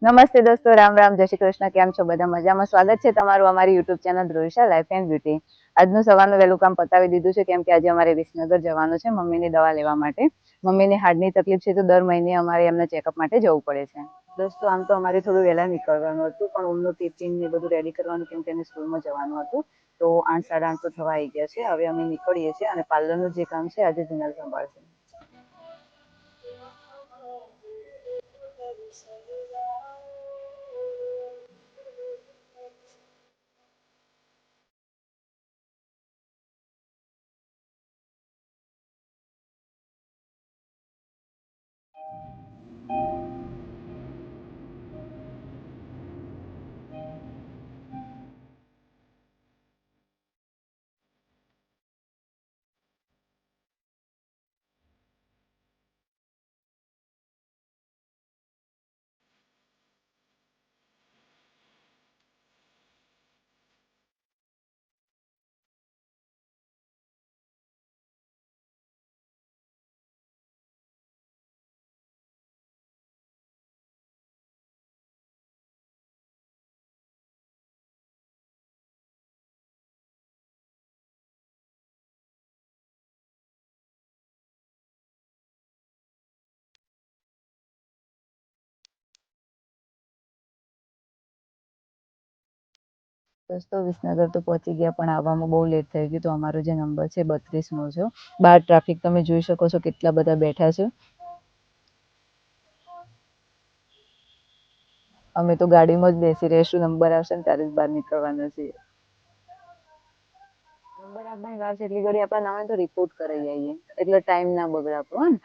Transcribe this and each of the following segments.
નમસ્તે દોસ્તો, રામ રામ, જય શ્રી કૃષ્ણ. કેમ છો બધા? મજામાં? સ્વાગત છે તમારું અમારી YouTube channel Dhruvisha life and beauty. આજનું સવારનું વહેલું કામ પતાવી દીધું છે, કેમ કે આજે અમારે વિસનગર જવાનું છે મમ્મીની દવા લેવા માટે. મમ્મીને હાર્ટની તકલીફ છે, તો દર મહિને અમારે એમને ચેકઅપ માટે જવું પડે છે. દોસ્તો, આમ તો અમારે થોડું વહેલા નીકળવાનું હતું, પણ ઊંઘનું ટિફિન ને બધું રેડી કરવાનું, કેમ કે એને સ્કૂલમાં જવાનું હતું. તો 8, 8:30 તો થવા આવી ગયા છે. હવે અમે નીકળીએ છીએ અને પાર્લરનું જે કામ છે આજે જિનલ સંભાળશે. દોસ્તો, વિસનગર તો પહોંચી ગયા, પણ આવવામાં બહુ લેટ થઈ ગયું. તો અમારો જે નંબર છે 32મો છે. બહાર ટ્રાફિક તમે જોઈ શકો છો, કેટલા બધા બેઠા છે. અમે તો ગાડીમાં જ બેસી રહીશું, નંબર આવશે ને ત્યારે જ બહાર નીકળવાના છીએ. નંબર આપવાની વાર છે એટલી ઘડી આપણા નામે તો રિપોર્ટ કરાઈ આવીએ, એટલે ટાઈમ ના બગડે આપણો.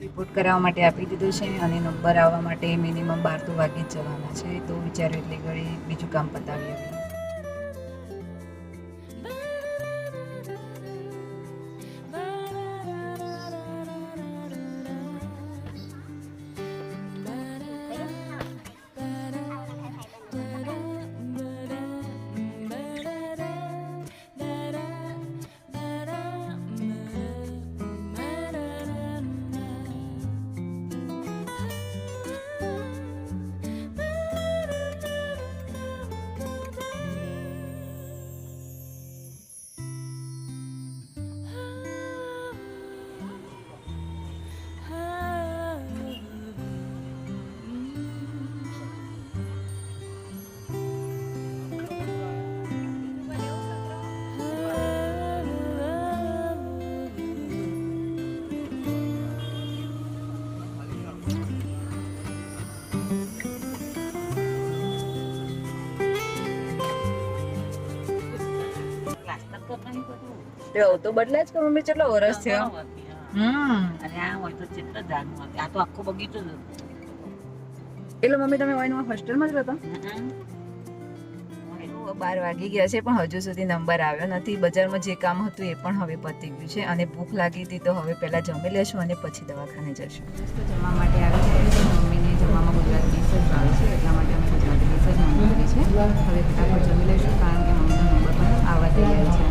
રિપોર્ટ કરાવવા માટે આપી દીધું છે, અને નંબર આવવા માટે મિનિમમ 12 તો વાગી જ જવાના છે. તો વિચારો એટલી ઘડી બીજું કામ પતાવી આવ્યું. તો બદલાય જ કે મમ્મી, કેટલો વર્ષ થયો. અને આ હોય તો કેટલા ધાનું આ તો આખો બગીચો જ એટલે મમ્મી તમે વાઈનમાં હોસ્ટેલમાં જ રહેતા? 12 વાગી ગયા છે, પણ હજુ સુધી નંબર આવ્યો નથી. બજારમાં જે કામ હતું એ પણ હવે પતી ગયું છે, અને ભૂખ લાગી હતી તો હવે પહેલા જમી લેશું અને પછી દવાખાને જશું. તો જમવા માટે આવી છે, તો મમ્મીને જમવામાં ગુજરાતી ડીશ જ ભાવે છે, એટલા માટે અમે ગુજરાતી ડીશ જ મંગાવી છે. હવે ફટાફટ જમી લઈશું, કારણ કે મમ્મીનો નંબર પણ આવવા તૈયાર છે.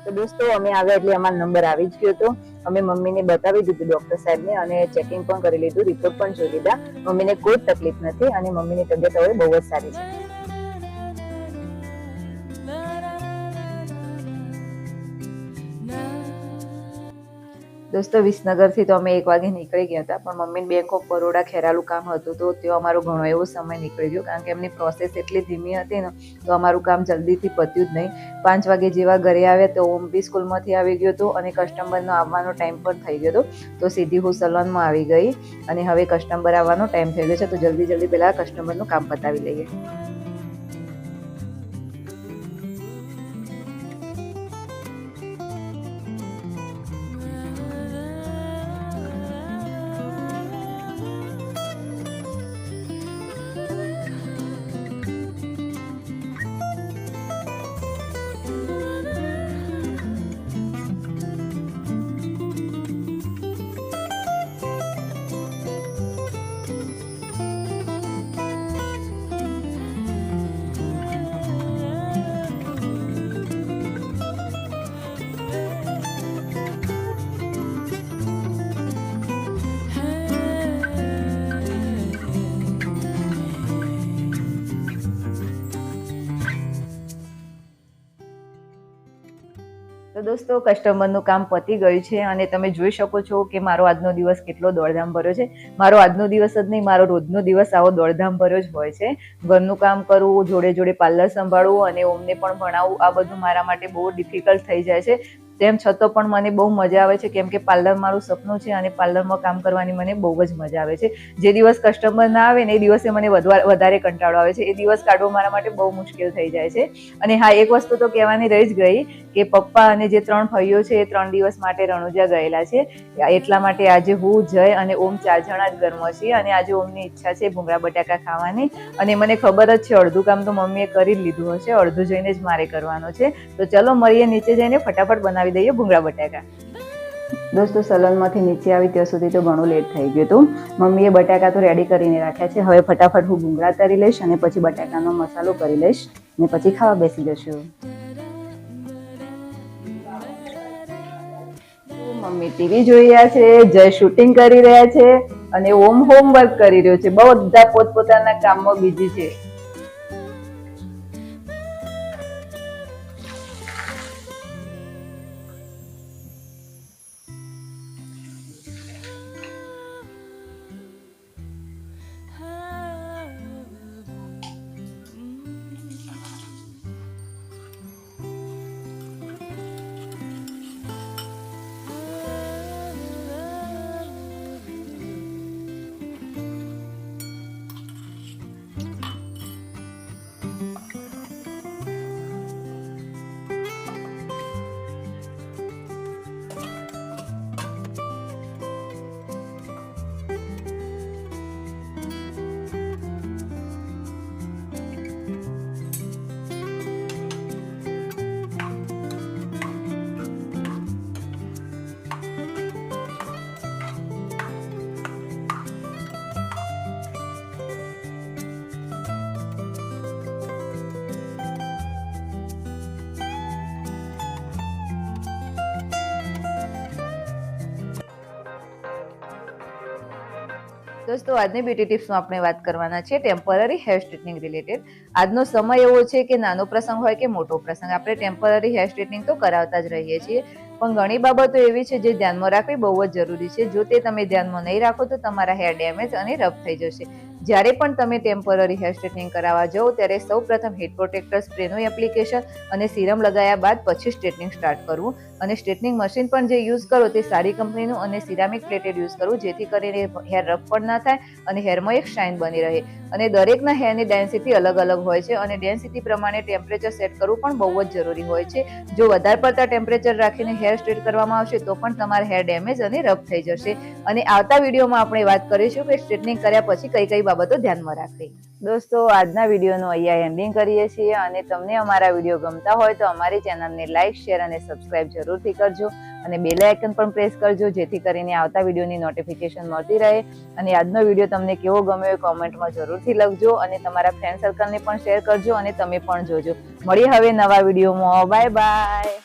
તો દોસ્તો, અમે આવ્યા એટલે અમારો નંબર આવી જ ગયો હતો. અમે મમ્મીને બતાવી દીધું ડોક્ટર સાહેબને, અને ચેકિંગ પણ કરી લીધું, રિપોર્ટ પણ જોઈ લીધા. મમ્મીને કોઈ તકલીફ નથી, અને મમ્મીની તબિયત હવે બહુ જ સારી છે. ના દોસ્તો વિસનગરથી તો અમે 1 વાગે નીકળી ગયા હતા, પણ મમ્મીને બેંક ઓફ બરોડા ખેરાલું કામ હતું તો ત્યાં અમારો ઘણો એવો સમય નીકળી ગયો, કારણ કે એમની પ્રોસેસ એટલી ધીમી હતી ને તો અમારું કામ જલ્દીથી પત્યું જ નહીં. 5 વાગે જેવા ઘરે આવ્યા તો ઓમ બી સ્કૂલમાંથી આવી ગયો હતો અને કસ્ટમરનો આવવાનો ટાઈમ પણ થઈ ગયો હતો. તો સીધી હું સલૂનમાં આવી ગઈ અને હવે કસ્ટમર આવવાનો ટાઈમ થઈ ગયો છે, તો જલ્દી પહેલાં કસ્ટમરનું કામ પતાવી લઈએ. તો દોસ્તો કસ્ટમરનું કામ પતી ગયું છે અને તમે જોઈ શકો છો કે મારો આજનો દિવસ કેટલો દોડધામ ભર્યો છે. મારો આજનો દિવસ જ નહીં, મારો રોજનો દિવસ આવો દોડધામ ભર્યો જ હોય છે. ઘરનું કામ કરવું, જોડે જોડે પાર્લર સંભાળવું અને ઓમને પણ ભણાવવું, આ બધું મારા માટે બહુ ડિફિકલ્ટ થઈ જાય છે. તેમ છતાં પણ મને બહુ મજા આવે છે, કેમ કે પાર્લર મારું સપનું છે અને પાર્લરમાં કામ કરવાની મને બહુ જ મજા આવે છે. જે દિવસ કસ્ટમર ના આવે ને એ દિવસે મને વધારે કંટાળો આવે છે. એ દિવસ કાઢવો મારા માટે બહુ મુશ્કેલ થઈ જાય છે. અને હા, એક વસ્તુ તો કહેવાની રહી જ ગઈ કે પપ્પા અને જે 3 ભાઈઓ છે એ 3 દિવસ માટે રણુજા ગયેલા છે. એટલા માટે આજે હું, જય અને ઓમ 4 જણા જ ઘરમાં છીએ અને આજે ઓમની ઈચ્છા છે ભૂંગળા બટાકા ખાવાની. અને મને ખબર જ છે અડધું કામ તો મમ્મીએ કરી જ લીધું હશે, અડધું જઈને જ મારે કરવાનું છે. તો ચલો મળીએ નીચે જઈને, ફટાફટ બનાવી દઈએ ભૂંગળા બટાકા. દોસ્તો સલૂનમાંથી નીચે આવી ત્યાં સુધી તો ઘણું લેટ થઈ ગયું હતું. મમ્મીએ બટાકા તો રેડી કરીને રાખ્યા છે. હવે ફટાફટ હું ભૂંગળા તરી લઈશ અને પછી બટાકાનો મસાલો કરી લઈશ અને પછી ખાવા બેસી જશું. મમ્મી ટીવી જોઈ રહ્યા છે, જય શૂટિંગ કરી રહ્યા છે અને ઓમ હોમવર્ક કરી રહ્યો છે. બધા પોતપોતાના કામમાં બિઝી છે. દોસ્તો આજની બ્યુટી ટિપ્સમાં આપણે વાત કરવાના છે ટેમ્પરરી હેર સ્ટ્રેટનિંગ રિલેટેડ. આજનો સમય એવો છે કે નાનો પ્રસંગ હોય કે મોટો પ્રસંગ, આપણે ટેમ્પરરી હેર સ્ટ્રેટનિંગ તો કરાવતા જ રહીએ છીએ. પણ ઘણી બાબતો એવી છે જે ધ્યાનમાં રાખવી બહુ જ જરૂરી છે. જો તે તમે ધ્યાનમાં નહીં રાખો તો તમારા હેર ડેમેજ અને રફ થઈ જશે. જ્યારે પણ તમે ટેમ્પરરી હેર સ્ટ્રેટનિંગ કરાવવા જાઓ ત્યારે સૌ પ્રથમ હેડ પ્રોટેક્ટર સ્પ્રેનું એપ્લિકેશન અને સિરમ લગાવ્યા બાદ પછી સ્ટ્રેટનિંગ સ્ટાર્ટ કરવું. અને સ્ટ્રેટનિંગ મશીન પણ જે યુઝ કરો તે સારી કંપનીનું અને સિરામિક પ્લેટેડ યુઝ કરવું, જેથી કરીને હેર રફ પણ ના થાય અને હેરમાં એક શાઇન બની રહે. અને દરેકના હેરની ડેન્સિટી અલગ અલગ હોય છે અને ડેન્સિટી પ્રમાણે ટેમ્પરેચર સેટ કરવું પણ બહુ જ જરૂરી હોય છે. જો વધારે પડતા ટેમ્પરેચર રાખીને હેર સ્ટ્રેટ કરવામાં આવશે તો પણ તમારા હેર ડેમેજ અને રફ થઈ જશે. અને આવતા વિડીયોમાં આપણે વાત કરીશું કે સ્ટ્રેટનિંગ કર્યા પછી કઈ કઈ બાબતો ધ્યાનમાં રાખવી. દોસ્તો આજના વિડીયોનો અહીંયા એન્ડિંગ કરીએ છીએ અને તમને અમારા વિડીયો ગમતા હોય તો અમારી ચેનલને લાઇક, શેર અને સબસ્ક્રાઇબ જરૂરથી કરજો અને બેલ આઇકન પણ પ્રેસ કરજો, જેથી કરીને આવતા વિડીયોની નોટિફિકેશન મળતી રહે. અને આજનો વિડીયો તમને કેવો ગમ્યો એ કોમેન્ટમાં જરૂરથી લખજો અને તમારા ફ્રેન્ડ સર્કલને પણ શેર કરજો અને તમે પણ જોજો. મળીએ હવે નવા વિડીયોમાં. Bye bye.